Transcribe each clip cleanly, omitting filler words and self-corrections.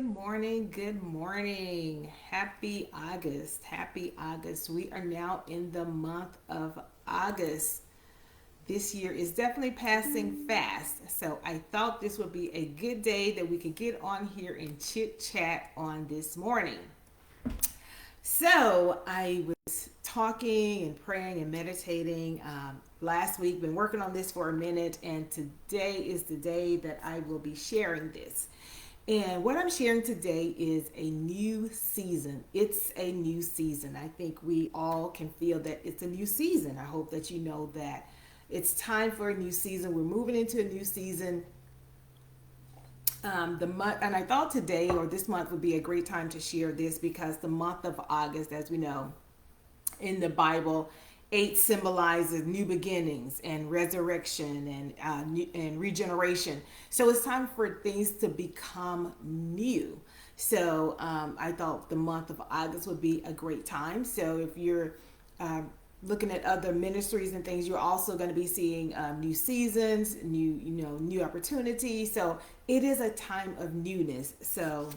morning. Good morning. Happy August. Happy August. We are now in the month of August. This year is definitely passing fast. So I thought this would be a good day that we could get on here and chit chat on this morning. So I was talking and praying and meditating last week, been working on this for a minute, and today is the day that I will be sharing this. And what I'm sharing today is a new season. It's a new season. I think we all can feel that it's a new season. I hope that you know that it's time for a new season. We're moving into a new season. The month, and I thought today or this month would be a great time to share this because the month of August, as we know, in the Bible, 8 symbolizes new beginnings and resurrection and regeneration. So it's time for things to become new. So I thought the month of August would be a great time. So if you're uh, looking at other ministries and things, you're also going to be seeing new seasons, new opportunities. So it is a time of newness. So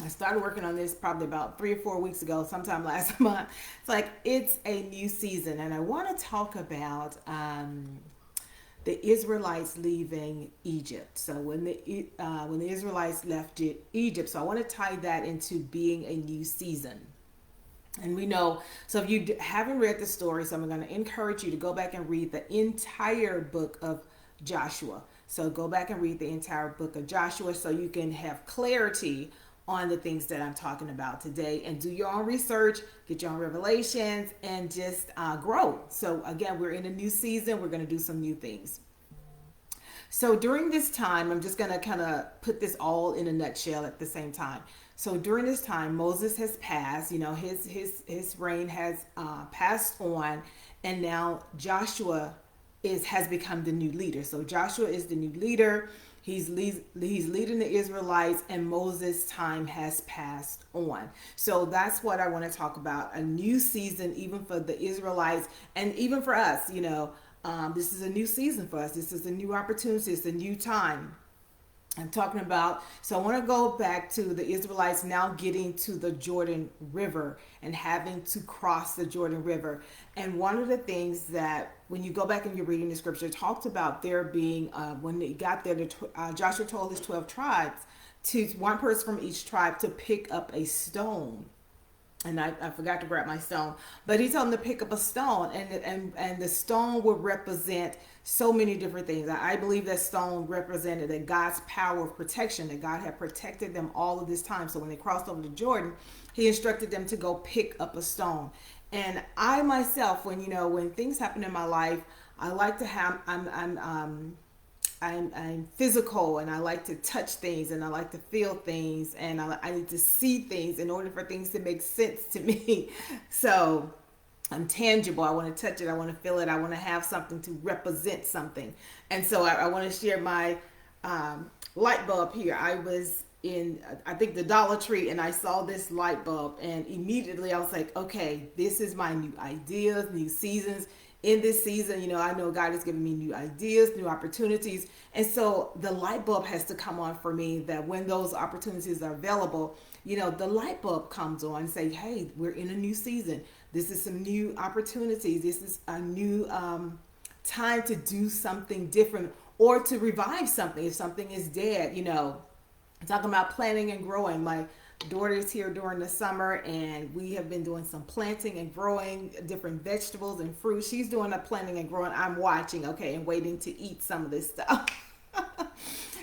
I started working on this probably about 3 or 4 weeks ago, sometime last month. It's like it's a new season, and I want to talk about the Israelites leaving Egypt. So when the Israelites left Egypt, so I want to tie that into being a new season. And we know, so if you haven't read the story, so I'm going to encourage you to go back and read the entire book of Joshua. So go back and read the entire book of Joshua so you can have clarity on the things that I'm talking about today, and do your own research, get your own revelations, and just grow. So again, we're in a new season. We're going to do some new things. So during this time, I'm just going to kind of put this all in a nutshell at the same time. So during this time, Moses has passed. His reign has passed on, and now Joshua has become the new leader. So Joshua is the new leader. He's leading the Israelites, and Moses' time has passed on. So that's what I want to talk about. A new season, even for the Israelites, and even for us. This is a new season for us. This is a new opportunity. It's a new time. I'm talking about, so I want to go back to the Israelites now getting to the Jordan River and having to cross the Jordan River. And one of the things that when you go back and you're reading the scripture, it talked about there being, when they got there, Joshua told his 12 tribes to one person from each tribe to pick up a stone. And I forgot to grab my stone, but he told them to pick up a stone, and the stone would represent so many different things. I believe that stone represented that God's power of protection, that God had protected them all of this time. So when they crossed over to Jordan, he instructed them to go pick up a stone. And I myself, when things happen in my life, I like to have I'm physical, and I like to touch things, and I like to feel things, and I need to see things in order for things to make sense to me. So I'm tangible. I want to touch it. I want to feel it. I want to have something to represent something. And so I want to share my light bulb here. I was in, I think, the Dollar Tree, and I saw this light bulb, and immediately I was like, okay, this is my new ideas, new seasons. In this season, I know God is giving me new ideas, new opportunities. And so the light bulb has to come on for me, that when those opportunities are available, the light bulb comes on and say, hey, we're in a new season. This is some new opportunities. This is a new time to do something different, or to revive something if something is dead. I'm talking about planting and growing. My daughter is here during the summer, and we have been doing some planting and growing different vegetables and fruit. She's doing the planting and growing. I'm watching, okay, and waiting to eat some of this stuff.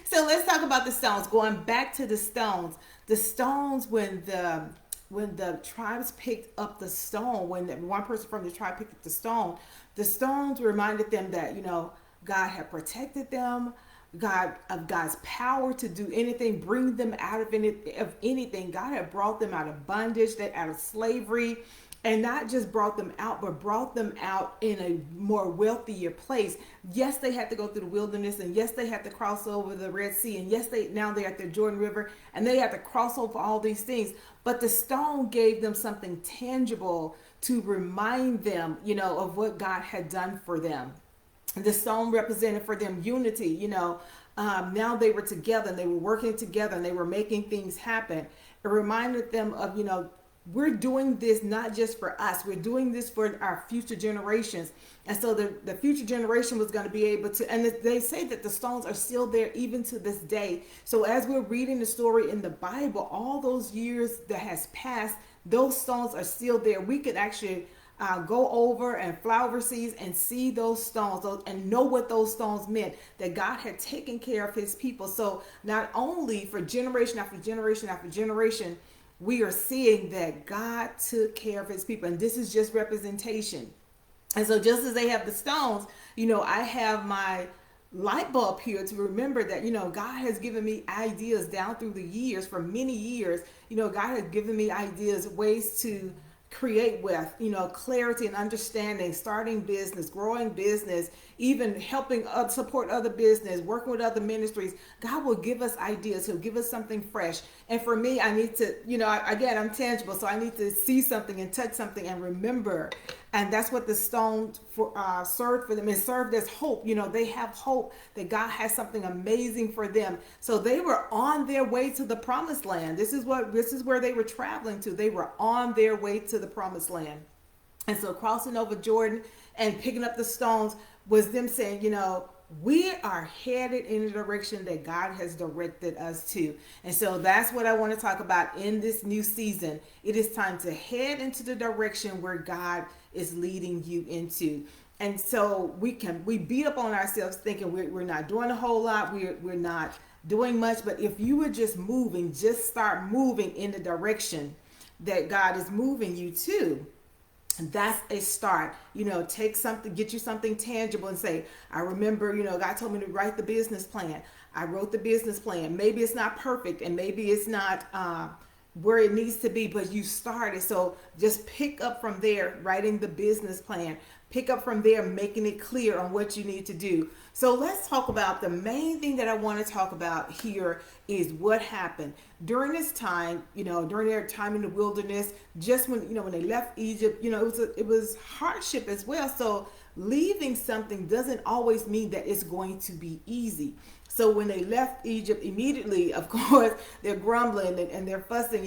So let's talk about the stones. Going back to the stones. The stones, when the tribes picked up the stone, when one person from the tribe picked up the stones reminded them that, God had protected them. God's power to do anything, bring them out of anything. God had brought them out of bondage, out of slavery, and not just brought them out, but brought them out in a more wealthier place. Yes, they had to go through the wilderness, and yes, they had to cross over the Red Sea, and yes, now they're at the Jordan River, and they had to cross over all these things. But the stone gave them something tangible to remind them, of what God had done for them. The stone represented for them unity, now they were together and they were working together and they were making things happen. It reminded them of, we're doing this not just for us, we're doing this for our future generations. And so the future generation was going to be able to, and they say that the stones are still there even to this day. So as we're reading the story in the Bible, all those years that has passed, those stones are still there. We could actually go over and fly overseas and see those stones and know what those stones meant, that God had taken care of his people. So not only for generation after generation after generation, we are seeing that God took care of his people. And this is just representation. And so just as they have the stones, I have my light bulb here to remember that, God has given me ideas down through the years, for many years. God has given me ideas, ways to create with, clarity and understanding, starting business, growing business, even helping support other business, working with other ministries. God will give us ideas. He'll give us something fresh. And for me, I need to, again, I'm tangible, so I need to see something and touch something and remember. And that's what the stone served for them. It served as hope. They have hope that God has something amazing for them. So they were on their way to the promised land. This is where they were traveling to. They were on their way to the promised land. And so crossing over Jordan and picking up the stones was them saying, we are headed in the direction that God has directed us to. And so that's what I want to talk about in this new season. It is time to head into the direction where God is leading you into. And so we beat up on ourselves thinking we're not doing a whole lot. We're not doing much. But if you were just moving, just start moving in the direction that God is moving you to. That's a start. Take something, get you something tangible and say, I remember, God told me to write the business plan. I wrote the business plan. Maybe it's not perfect and maybe it's not where it needs to be, but you started. So just pick up from there, writing the business plan. Pick up from there, making it clear on what you need to do. So let's talk about the main thing that I want to talk about here is what happened during this time, during their time in the wilderness, just when they left Egypt, it was hardship as well. So leaving something doesn't always mean that it's going to be easy. So when they left Egypt, immediately, of course, they're grumbling and they're fussing,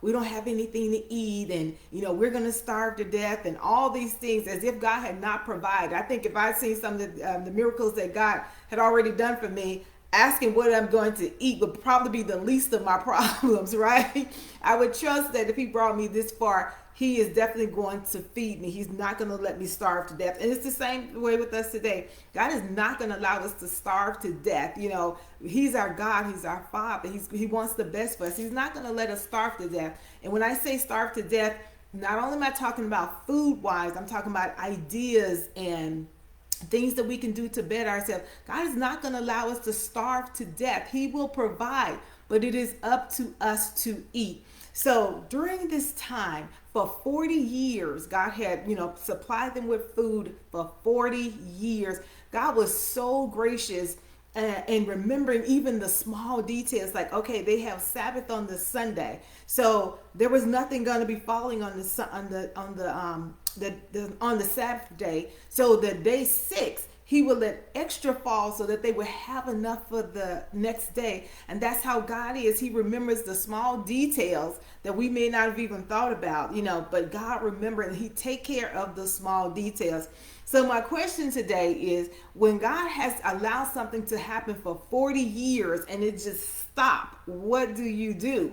we don't have anything to eat and, we're going to starve to death and all these things as if God had not provided. I think if I'd seen some of the miracles that God had already done for me, asking what I'm going to eat would probably be the least of my problems, right? I would trust that if he brought me this far, he is definitely going to feed me. He's not going to let me starve to death. And it's the same way with us today. God is not going to allow us to starve to death. He's our God. He's our Father. He wants the best for us. He's not going to let us starve to death. And when I say starve to death, not only am I talking about food-wise, I'm talking about ideas and things that we can do to better ourselves. God is not going to allow us to starve to death. He will provide, but it is up to us to eat. So during this time, for 40 years, God had, supplied them with food for 40 years. God was so gracious and remembering even the small details, like, okay, they have Sabbath on the Sunday. So there was nothing going to be falling on the Sabbath day. So the day 6, he would let extra fall so that they would have enough for the next day. And that's how God is. He remembers the small details that we may not have even thought about, but God remembers, and he take care of the small details. So my question today is, when God has allowed something to happen for 40 years and it just stopped, what do you do?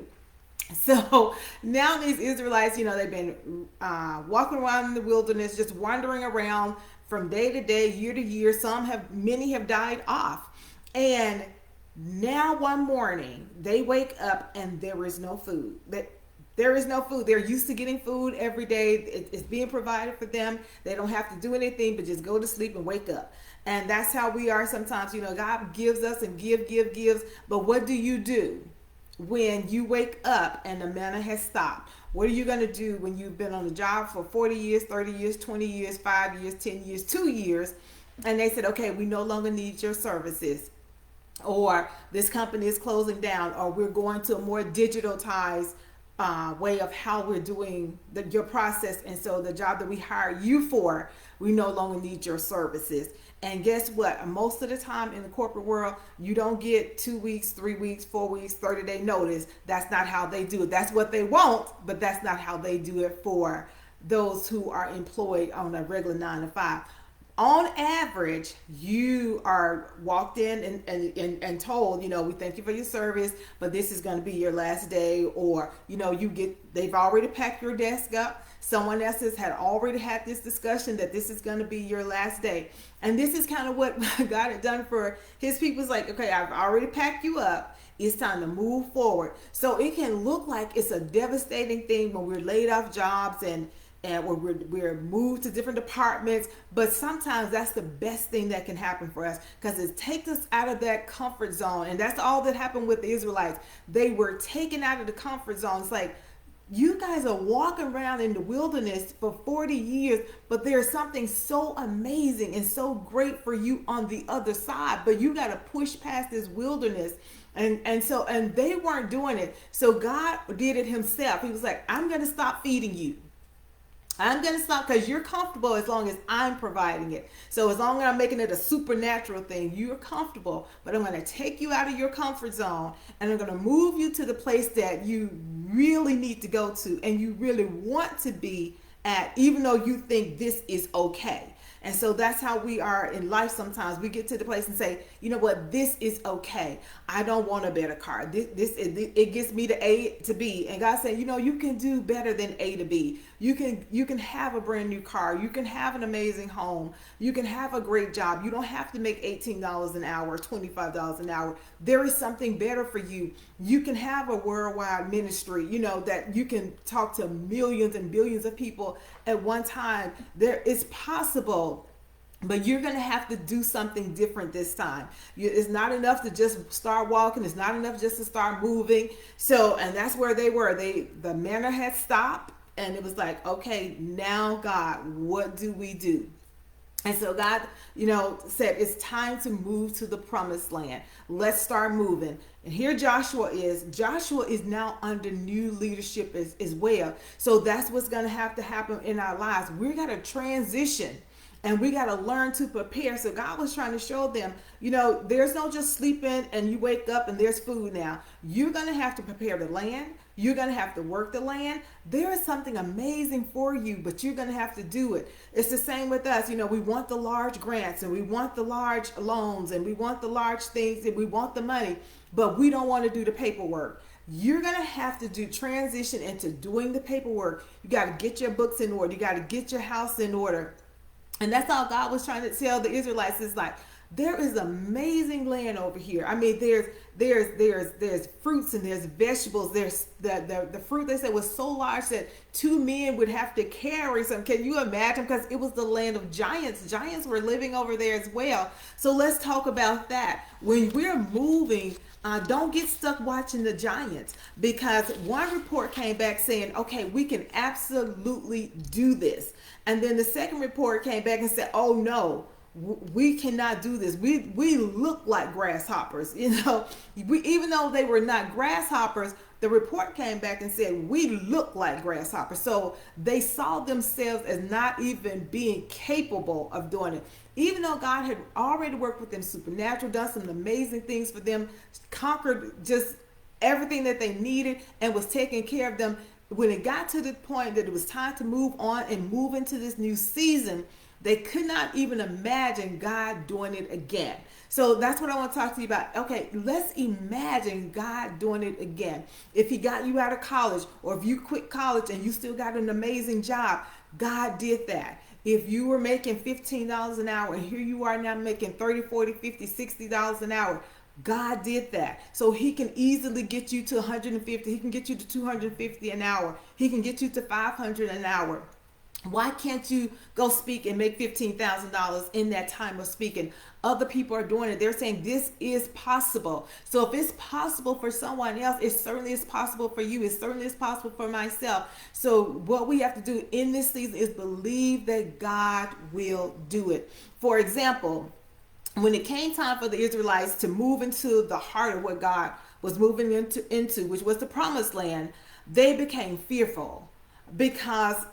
So now these Israelites, they've been walking around in the wilderness, just wandering around from day to day, year to year. Many have died off. And now one morning they wake up and there is no food. There is no food. They're used to getting food every day. It's being provided for them. They don't have to do anything but just go to sleep and wake up. And that's how we are sometimes. God gives us and gives. But what do you do when you wake up and the manna has stopped? What are you going to do when you've been on the job for 40 years, 30 years, 20 years, 5 years, 10 years, 2 years, and they said, okay, we no longer need your services, or this company is closing down, or we're going to a more digitalized way of how we're doing your process. And so the job that we hire you for, we no longer need your services. And guess what? Most of the time in the corporate world, you don't get 2 weeks, 3 weeks, 4 weeks, 30-day notice. That's not how they do it. That's what they want, but that's not how they do it for those who are employed on a regular 9 to 5. On average, you are walked in and told, we thank you for your service, but this is going to be your last day. Or, they've already packed your desk up. Someone else had already had this discussion that this is going to be your last day. And this is kind of what God had done for his people. It's like, okay, I've already packed you up. It's time to move forward. So it can look like it's a devastating thing when we're laid off jobs and we're moved to different departments, but sometimes that's the best thing that can happen for us, because it takes us out of that comfort zone. And that's all that happened with the Israelites. They were taken out of the comfort zone. It's like, you guys are walking around in the wilderness for 40 years, but there's something so amazing and so great for you on the other side, but you got to push past this wilderness. And they weren't doing it. So God did it himself. He was like, I'm going to stop feeding you. I'm going to stop, because you're comfortable as long as I'm providing it. So as long as I'm making it a supernatural thing, you're comfortable. But I'm going to take you out of your comfort zone, and I'm going to move you to the place that you really need to go to and you really want to be at, even though you think this is okay. And so that's how we are in life sometimes. We get to the place and say, you know what, this is okay. I don't want a better car. It gets me to A to B. And God said, you can do better than A to B. You can have a brand new car. You can have an amazing home. You can have a great job. You don't have to make $18 an hour, $25 an hour. There is something better for you. You can have a worldwide ministry, that you can talk to millions and billions of people at one time. It's possible. But you're going to have to do something different this time. It's not enough to just start walking. It's not enough just to start moving. So, and that's where they were. The manna had stopped, and it was like, okay, now God, what do we do? And so God, said it's time to move to the promised land. Let's start moving. And here Joshua is now under new leadership as well. So that's what's going to have to happen in our lives. We're going to transition. And we got to learn to prepare. So God was trying to show them, there's no just sleeping and you wake up and there's food now. You're going to have to prepare the land. You're going to have to work the land. There is something amazing for you, but you're going to have to do it. It's the same with us. We want the large grants and we want the large loans and we want the large things and we want the money, but we don't want to do the paperwork. You're going to have to transition into doing the paperwork. You got to get your books in order. You got to get your house in order. And that's all God was trying to tell the Israelites. Is like, there is amazing land over here. I mean, there's fruits and there's vegetables. There's the fruit, they said, was so large that 2 men would have to carry some. Can you imagine? Because it was the land of giants. Giants were living over there as well. So let's talk about that. When we're moving, don't get stuck watching the giants, because one report came back saying, okay, we can absolutely do this. And then the second report came back and said, oh no, we cannot do this. We look like grasshoppers. Even though they were not grasshoppers, the report came back and said, we look like grasshoppers. So they saw themselves as not even being capable of doing it. Even though God had already worked with them supernatural, done some amazing things for them, conquered just everything that they needed and was taking care of them. When it got to the point that it was time to move on and move into this new season, they could not even imagine God doing it again. So that's what I want to talk to you about. Okay, let's imagine God doing it again. If he got you out of college, or if you quit college and you still got an amazing job, God did that. If you were making $15 an hour and here you are now making $30, $40, $50, $60 an hour, God did that. So he can easily get you to 150. He can get you to 250 an hour. He can get you to 500 an hour. Why can't you go speak and make $15,000 in that time of speaking? Other people are doing it. They're saying this is possible. So if it's possible for someone else, it certainly is possible for you. It certainly is possible for myself. So what we have to do in this season is believe that God will do it. For example, when it came time for the Israelites to move into the heart of what God was moving into, which was the promised land, they became fearful because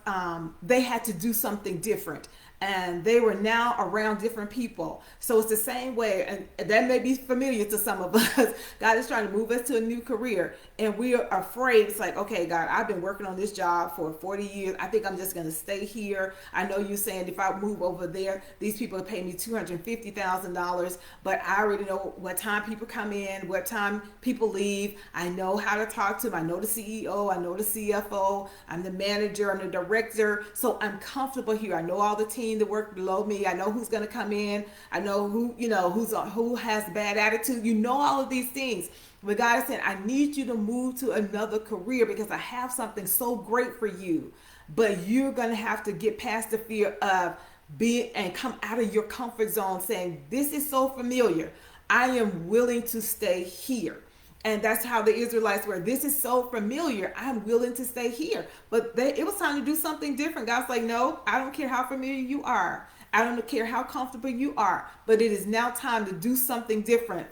they had to do something different, and they were now around different people. So it's the same way, and that may be familiar to some of us. God is trying to move us to a new career, and we are afraid. It's like, okay, God, I've been working on this job for 40 years. I think I'm just going to stay here. I know you're saying if I move over there, these people pay me $250,000, but I already know what time people come in, what time people leave. I know how to talk to them. I know the CEO, I know the CFO, I'm the manager, I'm the director. So I'm comfortable here. I know all the team that work below me. I know who's going to come in. I know who, who has bad attitude. You know all of these things. But God is saying, I need you to move to another career because I have something so great for you. But you're going to have to get past the fear of being and come out of your comfort zone saying, this is so familiar. I am willing to stay here. And that's how the Israelites were. This is so familiar. I'm willing to stay here. But it was time to do something different. God's like, no, I don't care how familiar you are. I don't care how comfortable you are. But it is now time to do something different.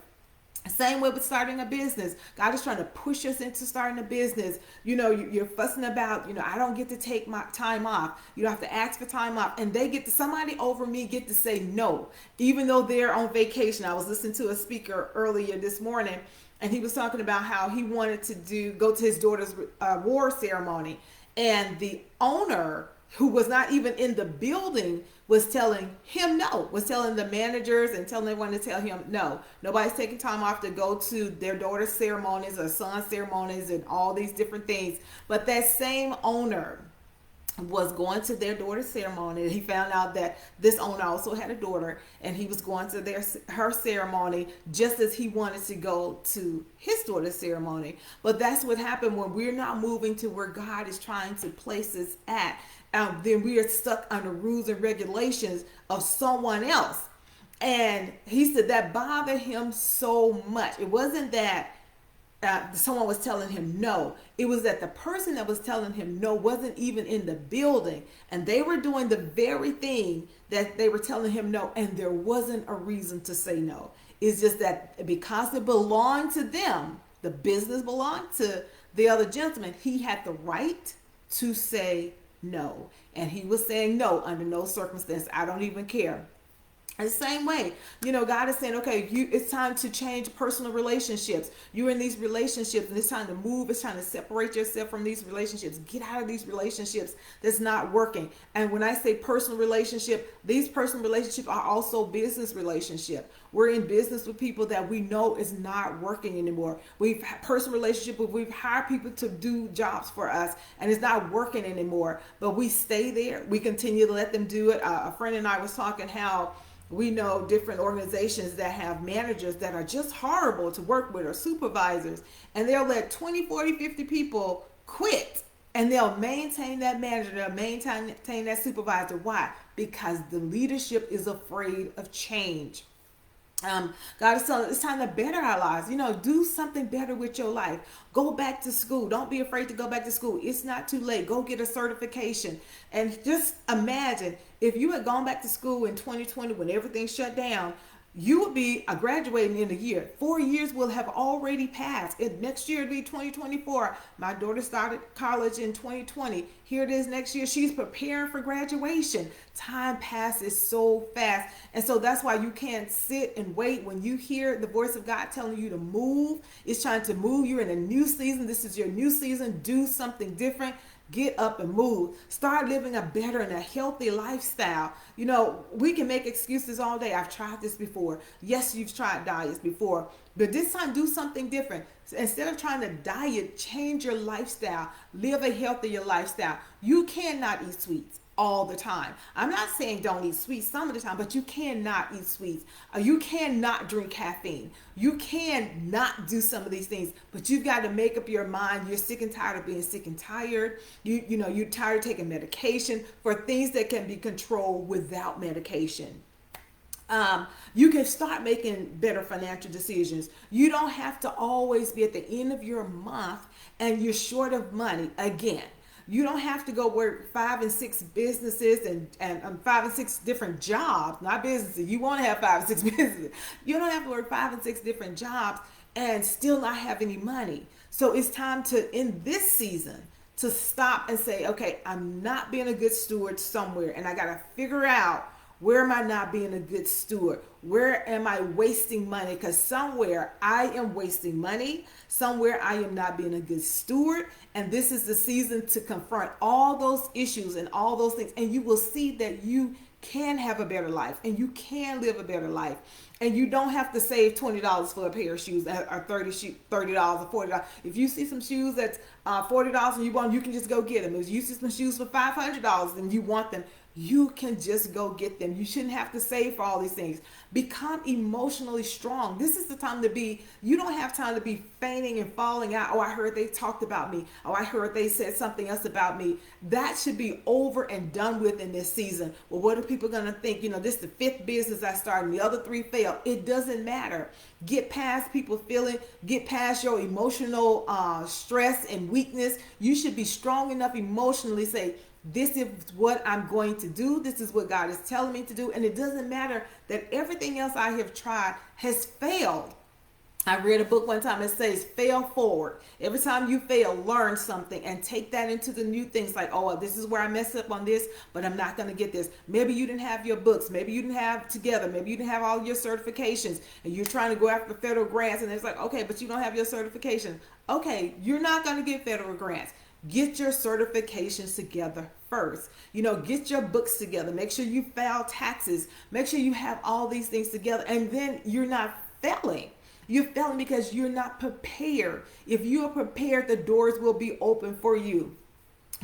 Same way with starting a business. God is trying to push us into starting a business. You're fussing about, I don't get to take my time off. You don't have to ask for time off. And somebody over me get to say no, even though they're on vacation. I was listening to a speaker earlier this morning, and he was talking about how he wanted to go to his daughter's war ceremony. And the owner, who was not even in the building, was telling him no, was telling the managers and telling everyone to tell him no. Nobody's taking time off to go to their daughter's ceremonies or son's ceremonies and all these different things. But that same owner was going to their daughter's ceremony. He found out that this owner also had a daughter, and he was going to her ceremony just as he wanted to go to his daughter's ceremony. But that's what happened when we're not moving to where God is trying to place us at. Then we are stuck under rules and regulations of someone else. And he said that bothered him so much. It wasn't that someone was telling him no. It was that the person that was telling him no wasn't even in the building, and they were doing the very thing that they were telling him no, and there wasn't a reason to say no. It's just that because it belonged to them, the business belonged to the other gentleman, he had the right to say no. And he was saying no under no circumstance. I don't even care. The same way, God is saying, okay, it's time to change personal relationships. You're in these relationships, and it's time to move. It's time to separate yourself from these relationships. Get out of these relationships that's not working. And when I say personal relationship, these personal relationships are also business relationship. We're in business with people that we know is not working anymore. We've had personal relationship where we've hired people to do jobs for us, and it's not working anymore. But we stay there. We continue to let them do it. A friend and I was talking how we know different organizations that have managers that are just horrible to work with, or supervisors, and they'll let 20, 40, 50 people quit, and they'll maintain that manager, they'll maintain that supervisor. Why? Because the leadership is afraid of change. God is telling us it's time to better our lives. Do something better with your life. Go back to school. Don't be afraid to go back to school. It's not too late. Go get a certification. And just imagine if you had gone back to school in 2020 when everything shut down, you would be graduating in a year. 4 years will have already passed. Next year it'll be 2024. My daughter started college in 2020. Here it is next year. She's preparing for graduation. Time passes so fast. And so that's why you can't sit and wait when you hear the voice of God telling you to move. It's trying to move. You're in a new season. This is your new season. Do something different. Get up and move. Start living a better and a healthy lifestyle. We can make excuses all day. I've tried this before. Yes, you've tried diets before. But this time, do something different. Instead of trying to diet, change your lifestyle. Live a healthier lifestyle. You cannot eat sweets all the time. I'm not saying don't eat sweets some of the time, but you cannot eat sweets. You cannot drink caffeine. You cannot do some of these things, but you've got to make up your mind. You're sick and tired of being sick and tired. You're tired of taking medication for things that can be controlled without medication. You can start making better financial decisions. You don't have to always be at the end of your month and you're short of money again. You don't have to go work 5 and 6 businesses and 5 and 6 different jobs, not businesses. You want to have 5 and 6 businesses. You don't have to work 5 and 6 different jobs and still not have any money. So it's time to, in this season, to stop and say, okay, I'm not being a good steward somewhere, and I got to figure out, where am I not being a good steward? Where am I wasting money? Because somewhere I am wasting money. Somewhere I am not being a good steward. And this is the season to confront all those issues and all those things. And you will see that you can have a better life and you can live a better life. And you don't have to save $20 for a pair of shoes, or $30 or $40. If you see some shoes that's $40 and you want, you can just go get them. If you see some shoes for $500 and you want them, you can just go get them. You shouldn't have to save for all these things. Become emotionally strong. This is the time to be, you don't have time to be fainting and falling out. Oh, I heard they talked about me. Oh, I heard they said something else about me. That should be over and done with in this season. Well, what are people going to think? This is the 5th business I started and the other 3 failed. It doesn't matter. Get past people feeling, get past your emotional stress and weakness. You should be strong enough emotionally, say, this is what I'm going to do. This is what God is telling me to do. And it doesn't matter that everything else I have tried has failed. I read a book one time that says, fail forward. Every time you fail, learn something and take that into the new things. Like, oh, this is where I messed up on this, but I'm not going to get this. Maybe you didn't have your books. Maybe you didn't have together. Maybe you didn't have all your certifications and you're trying to go after federal grants. And it's like, okay, but you don't have your certification. Okay, you're not going to get federal grants. Get your certifications together first. Get your books together. Make sure you file taxes. Make sure you have all these things together. And then you're not failing. You're failing because you're not prepared. If you are prepared, the doors will be open for you.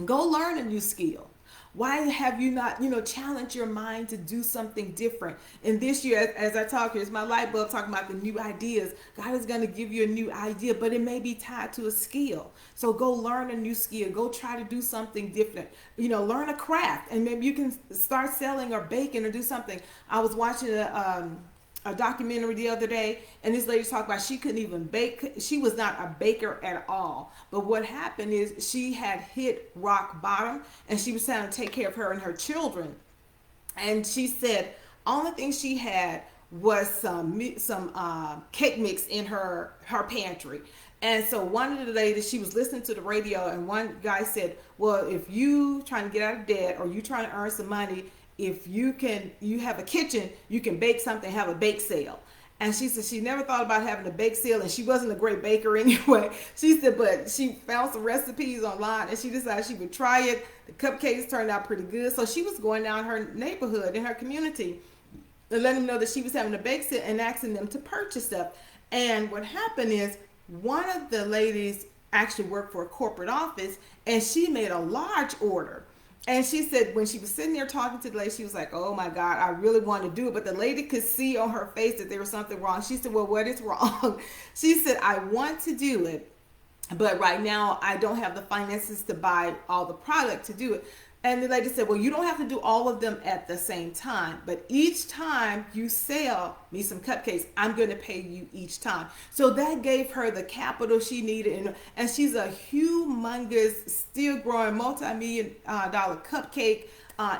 Go learn a new skill. Why have you not, challenge your mind to do something different? And this year, as I talk, here's my light bulb talking about the new ideas. God is going to give you a new idea, but it may be tied to a skill. So go learn a new skill. Go try to do something different. Learn a craft, and maybe you can start selling or baking or do something. I was watching a documentary the other day, and this lady talked about she couldn't even bake. She was not a baker at all. But what happened is she had hit rock bottom, and she was trying to take care of her and her children. And she said only thing she had was some cake mix in her pantry. And so one of the ladies, she was listening to the radio, and one guy said, well, if you trying to get out of debt or you trying to earn some money, if you have a kitchen, you can bake something, have a bake sale. And she said she never thought about having a bake sale, and she wasn't a great baker anyway. She said, but she found some recipes online and she decided she would try it. The cupcakes turned out pretty good. So she was going down her neighborhood, in her community, and letting them know that she was having a bake sale and asking them to purchase stuff. And what happened is, one of the ladies actually worked for a corporate office, and she made a large order. And she said when she was sitting there talking to the lady, she was like, oh my God, I really want to do it. But the lady could see on her face that there was something wrong. She said, well, what is wrong? She said, I want to do it, but right now I don't have the finances to buy all the product to do it. And the lady said, well, you don't have to do all of them at the same time, but each time you sell me some cupcakes, I'm going to pay you each time. So that gave her the capital she needed. And she's a humongous, still growing, multi-million dollar cupcake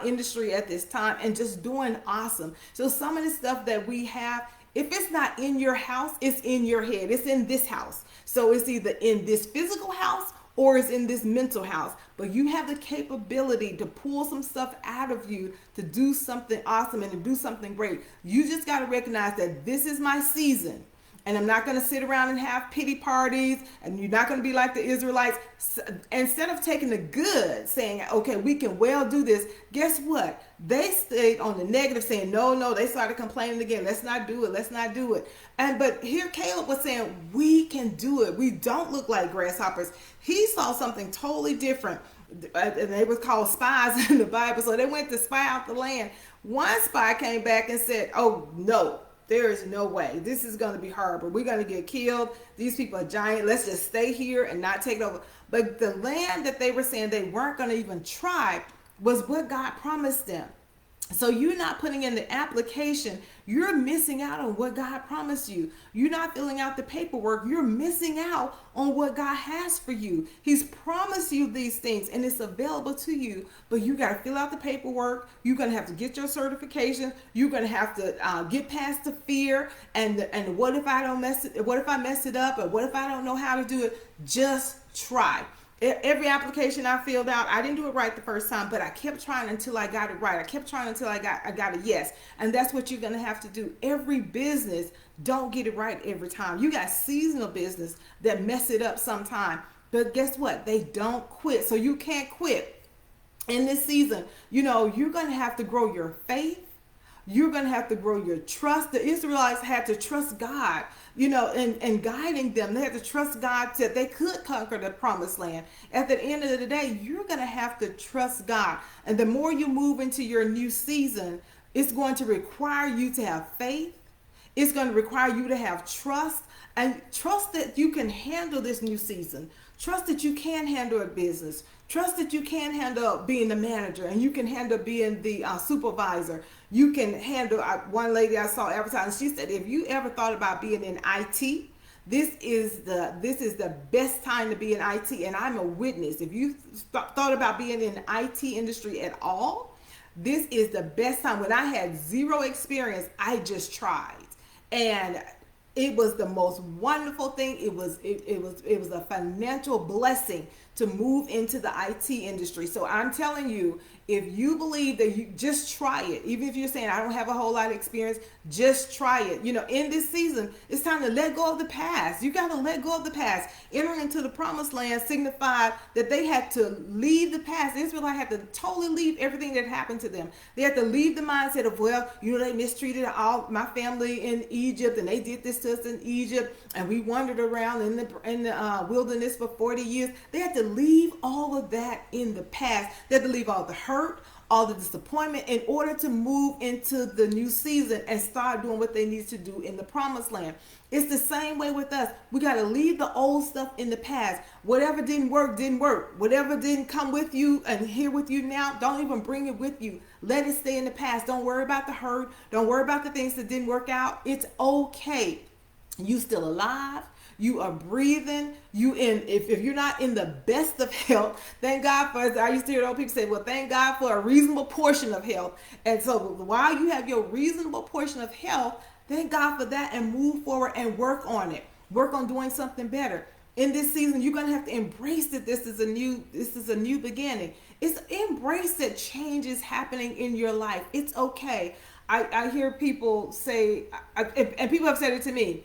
industry at this time, and just doing awesome. So some of the stuff that we have, if it's not in your house, it's in your head. It's in this house. So it's either in this physical house or it's in this mental house. But you have the capability to pull some stuff out of you to do something awesome and to do something great. You just got to recognize that this is my season. And I'm not going to sit around and have pity parties, and you're not going to be like the Israelites. Instead of taking the good, saying, okay, we can well do this, guess what? They stayed on the negative, saying, no, they started complaining again. Let's not do it. But here Caleb was saying, we can do it. We don't look like grasshoppers. He saw something totally different. And they were called spies in the Bible. So they went to spy out the land. One spy came back and said, oh, no. There is no way. This is going to be horrible. We're going to get killed. These people are giant. Let's just stay here and not take it over. But the land that they were saying they weren't going to even try was what God promised them. So you're not putting in the application. You're missing out on what God promised you. You're not filling out the paperwork. You're missing out on what God has for you. He's promised you these things and it's available to you, but you got to fill out the paperwork. You're going to have to get your certification. You're going to have to get past the fear and what if I don't mess it? What if I mess it up? Or what if I don't know how to do it? Just try. Every application I filled out, I didn't do it right the first time, but I kept trying until I got it right. I kept trying until I got a yes. And that's what you're going to have to do. Every business don't get it right every time. You got seasonal business that mess it up sometime. But guess what? They don't quit. So you can't quit in this season. You know, you're going to have to grow your faith. You're going to have to grow your trust. The Israelites had to trust God, you know, and guiding them. They had to trust God that they could conquer the promised land. At the end of the day, you're going to have to trust God. And the more you move into your new season, it's going to require you to have faith. It's going to require you to have trust, and trust that you can handle this new season. Trust that you can handle a business. Trust that you can handle being the manager, and you can handle being the supervisor. You can handle, one lady I saw advertising, she said, if you ever thought about being in IT, this is the best time to be in IT. And I'm a witness. If you thought about being in the IT industry at all, this is the best time. When I had zero experience, I just tried. And it was the most wonderful thing. It was a financial blessing to move into the IT industry. So I'm telling you, if you believe that, you just try it. Even if you're saying, I don't have a whole lot of experience, just try it. You know, in this season, it's time to let go of the past. You got to let go of the past. Entering into the promised land signified that they had to leave the past. The Israelites had to totally leave everything that happened to them. They had to leave the mindset of, well, you know, they mistreated all my family in Egypt, and they did this to us in Egypt, and we wandered around in the wilderness for 40 years. They had to leave all of that in the past. They had to leave all the hurt, all the disappointment, in order to move into the new season and start doing what they need to do in the promised land. It's the same way with us. We got to leave the old stuff in the past. Whatever didn't work, didn't work. Whatever didn't come with you and here with you now, don't even bring it with you. Let it stay in the past. Don't worry about the hurt. Don't worry about the things that didn't work out. It's okay. You still alive. You are breathing. If you're not in the best of health, thank God for, I used to hear old people say, well, thank God for a reasonable portion of health. And so while you have your reasonable portion of health, thank God for that and move forward and work on it. Work on doing something better. In this season, you're going to have to embrace that this is a new beginning. It's embrace that change is happening in your life. It's okay. I hear people say, and people have said it to me,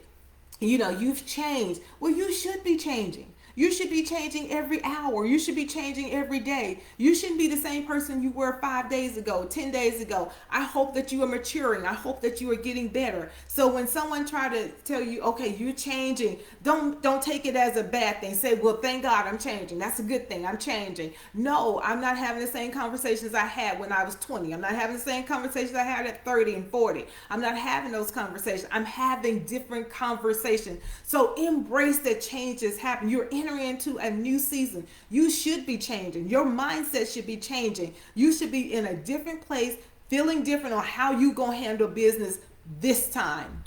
you know, you've changed. Well, you should be changing. You should be changing every hour. You should be changing every day. You shouldn't be the same person you were 5 days ago, 10 days ago. I hope that you are maturing. I hope that you are getting better. So when someone try to tell you, okay, you're changing, don't take it as a bad thing. Say, well, thank God I'm changing. That's a good thing. I'm changing. No, I'm not having the same conversations I had when I was 20. I'm not having the same conversations I had at 30 and 40. I'm not having those conversations. I'm having different conversations. So embrace that change is happening. You're entering into a new season. You should be changing. Your mindset should be changing. You should be in a different place, feeling different on how you gonna handle business this time.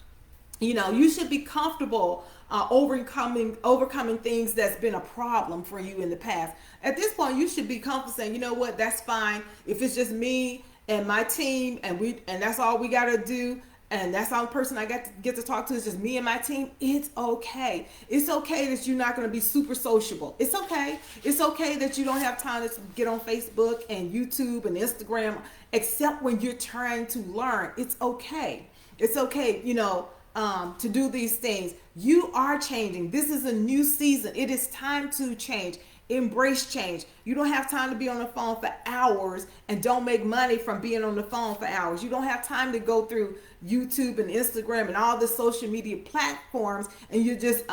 You know, you should be comfortable overcoming things that's been a problem for you in the past. At this point, you should be comfortable saying, you know what, that's fine. If it's just me and my team and that's all we gotta do, and that's the only person I get to talk to is just me and my team, it's okay. It's okay that you're not going to be super sociable. It's okay. It's okay that you don't have time to get on Facebook and YouTube and Instagram, except when you're trying to learn. It's okay. It's okay, you know, to do these things. You are changing. This is a new season. It is time to change. Embrace change. You don't have time to be on the phone for hours and don't make money from being on the phone for hours. You don't have time to go through YouTube and Instagram and all the social media platforms and you're just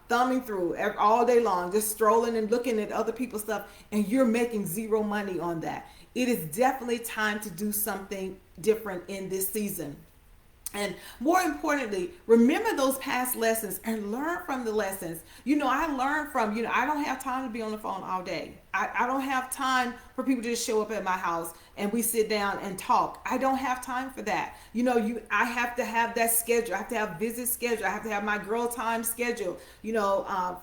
thumbing through all day long, just strolling and looking at other people's stuff, and you're making zero money on that. It is definitely time to do something different in this season. And more importantly, remember those past lessons and learn from the lessons. I learned from, I don't have time to be on the phone all day. I don't have time for people to just show up at my house and we sit down and talk. I don't have time for that. I have to have that schedule. I have to have visit schedule. I have to have my girl time scheduled,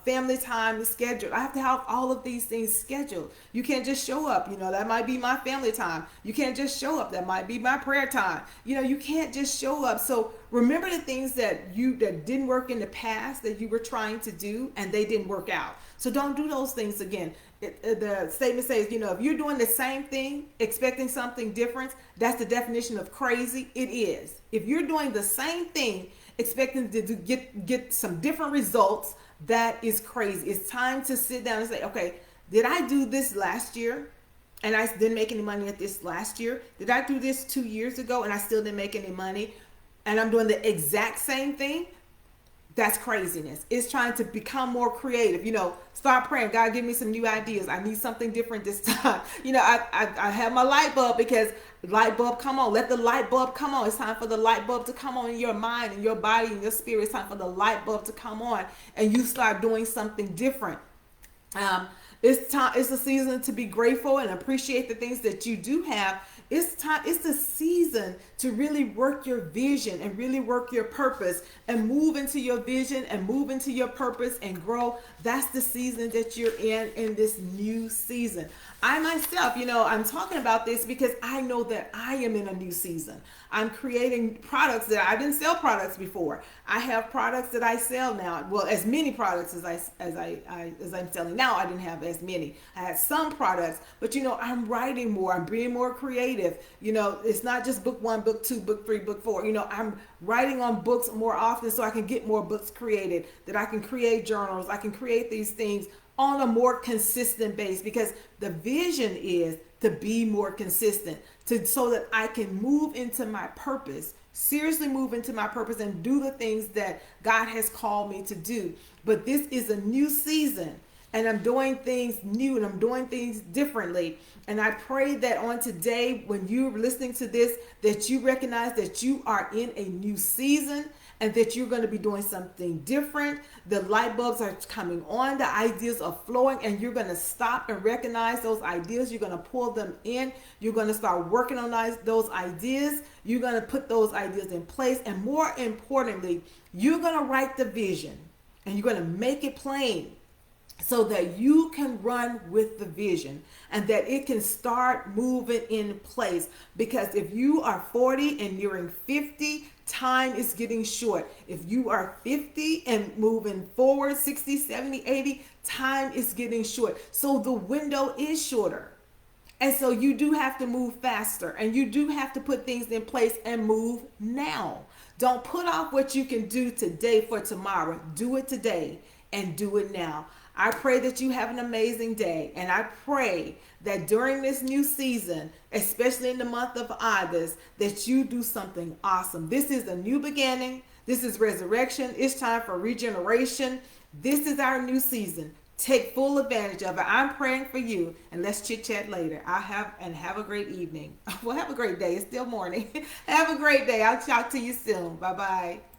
family time scheduled. I have to have all of these things scheduled. You can't just show up. That might be my family time. You can't just show up. That might be my prayer time. You can't just show up. So remember the things that didn't work in the past that you were trying to do and they didn't work out. So don't do those things again. The statement says, if you're doing the same thing, expecting something different, that's the definition of crazy. It is. If you're doing the same thing, expecting to get some different results, that is crazy. It's time to sit down and say, okay, did I do this last year and I didn't make any money at this last year? Did I do this 2 years ago and I still didn't make any money? And I'm doing the exact same thing? That's craziness. It's trying to become more creative. Start praying. God, give me some new ideas. I need something different this time. I have my light bulb because light bulb come on. Let the light bulb come on. It's time for the light bulb to come on in your mind and your body and your spirit. It's time for the light bulb to come on and you start doing something different. It's a season to be grateful and appreciate the things that you do have. It's the season to really work your vision and really work your purpose and move into your vision and move into your purpose and grow. That's the season that you're in this new season. I myself, I'm talking about this because I know that I am in a new season. I'm creating products that I didn't sell products before. I have products that I sell now. Well, as many products as I'm selling now, I didn't have as many. I had some products, but I'm writing more. I'm being more creative. It's not just book 1, book 2, book 3, book 4. I'm writing on books more often so I can get more books created, that I can create journals. I can create these things on a more consistent base because the vision is to be more consistent so that I can move into my purpose, seriously move into my purpose and do the things that God has called me to do. But this is a new season and I'm doing things new and I'm doing things differently. And I pray that on today, when you're listening to this, that you recognize that you are in a new season and that you're going to be doing something different. The light bulbs are coming on, the ideas are flowing, and you're going to stop and recognize those ideas. You're going to pull them in. You're going to start working on those ideas. You're going to put those ideas in place. And more importantly, you're going to write the vision and you're going to make it plain, so that you can run with the vision and that it can start moving in place. Because if you are 40 and nearing 50, time is getting short. If you are 50 and moving forward, 60, 70, 80, time is getting short. So the window is shorter. And so you do have to move faster and you do have to put things in place and move now. Don't put off what you can do today for tomorrow. Do it today and do it now. I pray that you have an amazing day. And I pray that during this new season, especially in the month of August, that you do something awesome. This is a new beginning. This is resurrection. It's time for regeneration. This is our new season. Take full advantage of it. I'm praying for you. And let's chit chat later. Have a great evening. Well, have a great day. It's still morning. Have a great day. I'll talk to you soon. Bye-bye.